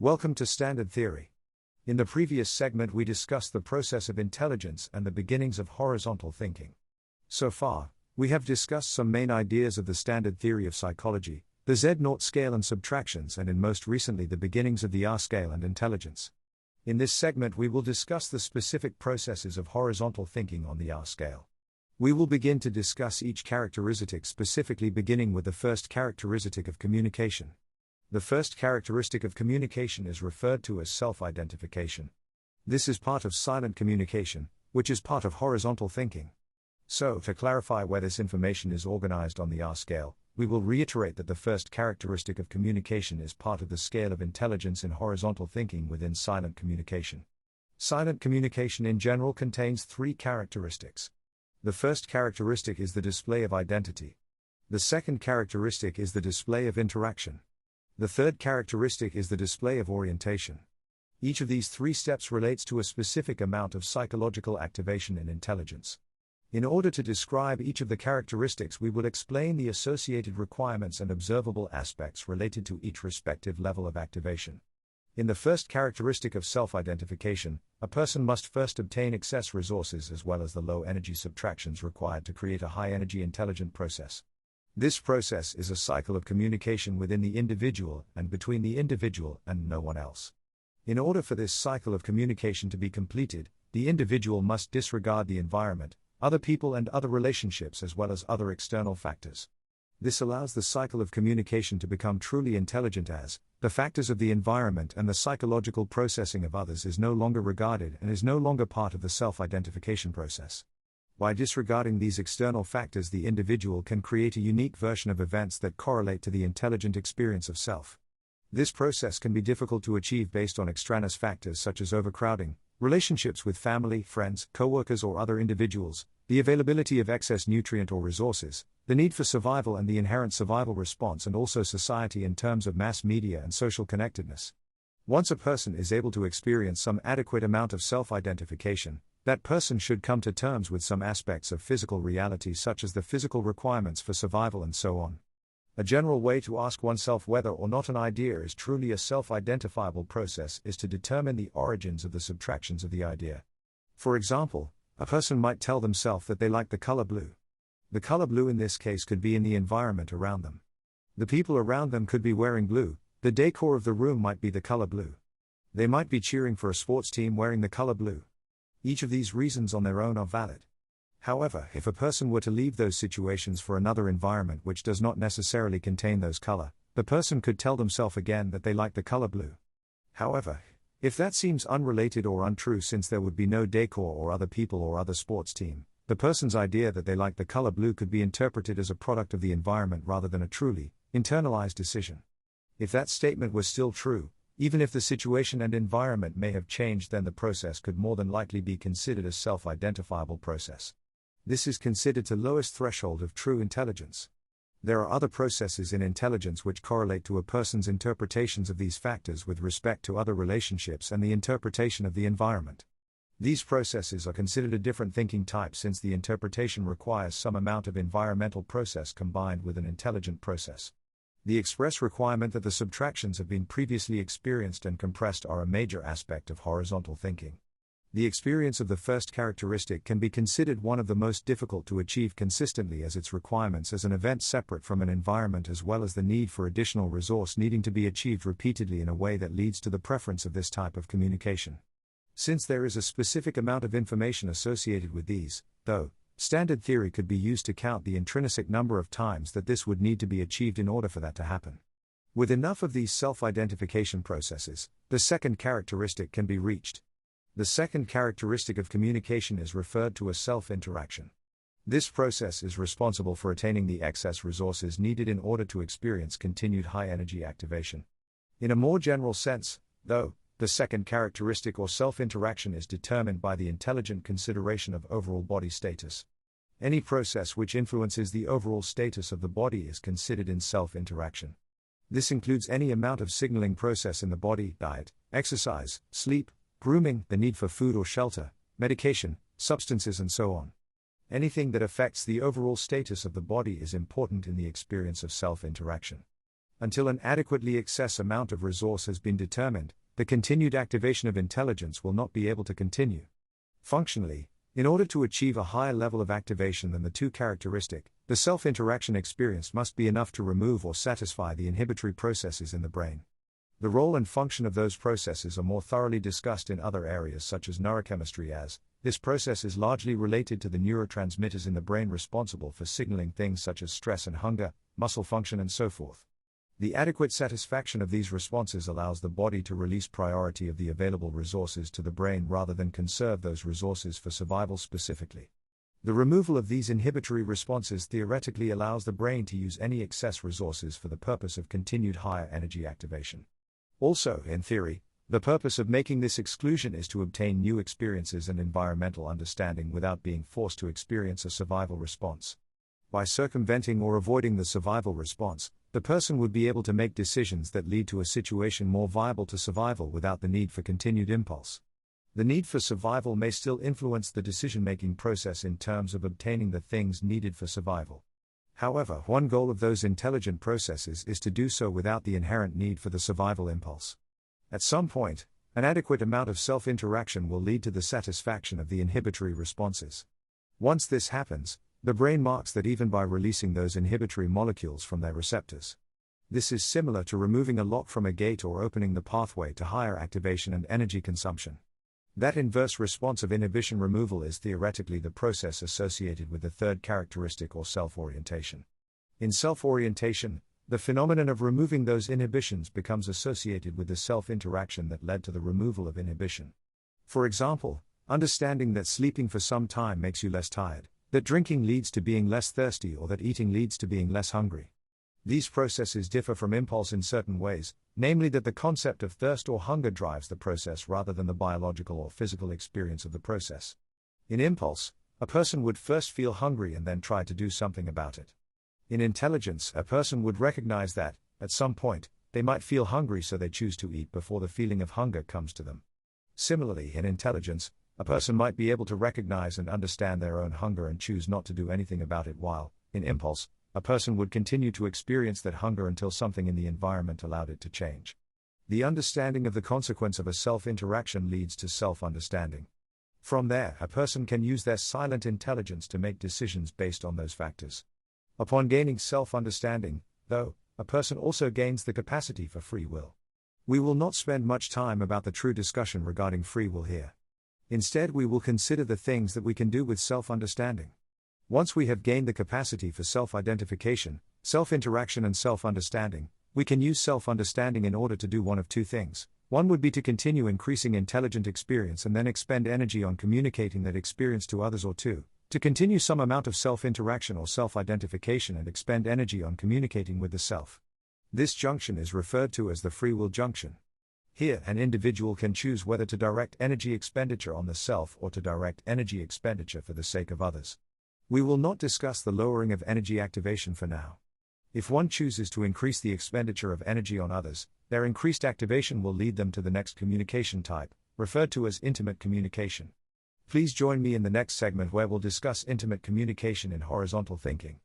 Welcome to Standard Theory. In the previous segment we discussed the process of intelligence and the beginnings of horizontal thinking. So far, we have discussed some main ideas of the standard theory of psychology, the Z0 scale and subtractions, and most recently the beginnings of the R scale and intelligence. In this segment we will discuss the specific processes of horizontal thinking on the R scale. We will begin to discuss each characteristic specifically, beginning with the first characteristic of communication. The first characteristic of communication is referred to as self-identification. This is part of silent communication, which is part of horizontal thinking. So, to clarify where this information is organized on the R scale, we will reiterate that the first characteristic of communication is part of the scale of intelligence in horizontal thinking within silent communication. Silent communication in general contains three characteristics. The first characteristic is the display of identity. The second characteristic is the display of interaction. The third characteristic is the display of orientation. Each of these three steps relates to a specific amount of psychological activation in intelligence. In order to describe each of the characteristics, we will explain the associated requirements and observable aspects related to each respective level of activation. In the first characteristic of self-identification, a person must first obtain excess resources as well as the low-energy subtractions required to create a high-energy intelligent process. This process is a cycle of communication within the individual and between the individual and no one else. In order for this cycle of communication to be completed, the individual must disregard the environment, other people and other relationships as well as other external factors. This allows the cycle of communication to become truly intelligent as the factors of the environment and the psychological processing of others is no longer regarded and is no longer part of the self-identification process. By disregarding these external factors, the individual can create a unique version of events that correlate to the intelligent experience of self. This process can be difficult to achieve based on extraneous factors such as overcrowding, relationships with family, friends, co-workers or other individuals, the availability of excess nutrient or resources, the need for survival and the inherent survival response, and also society in terms of mass media and social connectedness. Once a person is able to experience some adequate amount of self-identification, that person should come to terms with some aspects of physical reality such as the physical requirements for survival and so on. A general way to ask oneself whether or not an idea is truly a self-identifiable process is to determine the origins of the subtractions of the idea. For example, a person might tell themselves that they like the color blue. The color blue in this case could be in the environment around them. The people around them could be wearing blue, the decor of the room might be the color blue. They might be cheering for a sports team wearing the color blue. Each of these reasons on their own are valid. However, if a person were to leave those situations for another environment which does not necessarily contain those color, the person could tell themselves again that they like the color blue. However, if that seems unrelated or untrue, since there would be no decor or other people or other sports team, the person's idea that they like the color blue could be interpreted as a product of the environment rather than a truly internalized decision. If that statement was still true, even if the situation and environment may have changed, then the process could more than likely be considered a self-identifiable process. This is considered the lowest threshold of true intelligence. There are other processes in intelligence which correlate to a person's interpretations of these factors with respect to other relationships and the interpretation of the environment. These processes are considered a different thinking type since the interpretation requires some amount of environmental process combined with an intelligent process. The express requirement that the subtractions have been previously experienced and compressed are a major aspect of horizontal thinking. The experience of the first characteristic can be considered one of the most difficult to achieve consistently, as its requirements as an event separate from an environment as well as the need for additional resource needing to be achieved repeatedly in a way that leads to the preference of this type of communication. Since there is a specific amount of information associated with these, though, standard theory could be used to count the intrinsic number of times that this would need to be achieved in order for that to happen. With enough of these self-identification processes, the second characteristic can be reached. The second characteristic of communication is referred to as self-interaction. This process is responsible for attaining the excess resources needed in order to experience continued high-energy activation. In a more general sense, though, the second characteristic or self-interaction is determined by the intelligent consideration of overall body status. Any process which influences the overall status of the body is considered in self-interaction. This includes any amount of signaling process in the body: diet, exercise, sleep, grooming, the need for food or shelter, medication, substances and so on. Anything that affects the overall status of the body is important in the experience of self-interaction. Until an adequately excess amount of resource has been determined, the continued activation of intelligence will not be able to continue. Functionally, in order to achieve a higher level of activation than the two characteristic, the self-interaction experience must be enough to remove or satisfy the inhibitory processes in the brain. The role and function of those processes are more thoroughly discussed in other areas such as neurochemistry, as this process is largely related to the neurotransmitters in the brain responsible for signaling things such as stress and hunger, muscle function and so forth. The adequate satisfaction of these responses allows the body to release priority of the available resources to the brain rather than conserve those resources for survival specifically. The removal of these inhibitory responses theoretically allows the brain to use any excess resources for the purpose of continued higher energy activation. Also, in theory, the purpose of making this exclusion is to obtain new experiences and environmental understanding without being forced to experience a survival response. By circumventing or avoiding the survival response, the person would be able to make decisions that lead to a situation more viable to survival without the need for continued impulse. The need for survival may still influence the decision-making process in terms of obtaining the things needed for survival. However, one goal of those intelligent processes is to do so without the inherent need for the survival impulse. At some point, an adequate amount of self-interaction will lead to the satisfaction of the inhibitory responses. Once this happens, the brain marks that even by releasing those inhibitory molecules from their receptors. This is similar to removing a lock from a gate or opening the pathway to higher activation and energy consumption. That inverse response of inhibition removal is theoretically the process associated with the third characteristic or self-orientation. In self-orientation, the phenomenon of removing those inhibitions becomes associated with the self-interaction that led to the removal of inhibition. For example, understanding that sleeping for some time makes you less tired, that drinking leads to being less thirsty, or that eating leads to being less hungry. These processes differ from impulse in certain ways, namely that the concept of thirst or hunger drives the process rather than the biological or physical experience of the process. In impulse, a person would first feel hungry and then try to do something about it. In intelligence, a person would recognize that, at some point, they might feel hungry, so they choose to eat before the feeling of hunger comes to them. Similarly, in intelligence, a person might be able to recognize and understand their own hunger and choose not to do anything about it, while, in impulse, a person would continue to experience that hunger until something in the environment allowed it to change. The understanding of the consequence of a self-interaction leads to self-understanding. From there, a person can use their silent intelligence to make decisions based on those factors. Upon gaining self-understanding, though, a person also gains the capacity for free will. We will not spend much time about the true discussion regarding free will here. Instead, we will consider the things that we can do with self-understanding. Once we have gained the capacity for self-identification, self-interaction and self-understanding, we can use self-understanding in order to do one of two things. One would be to continue increasing intelligent experience and then expend energy on communicating that experience to others, or two, to continue some amount of self-interaction or self-identification and expend energy on communicating with the self. This junction is referred to as the free will junction. Here, an individual can choose whether to direct energy expenditure on the self or to direct energy expenditure for the sake of others. We will not discuss the lowering of energy activation for now. If one chooses to increase the expenditure of energy on others, their increased activation will lead them to the next communication type, referred to as intimate communication. Please join me in the next segment where we'll discuss intimate communication in horizontal thinking.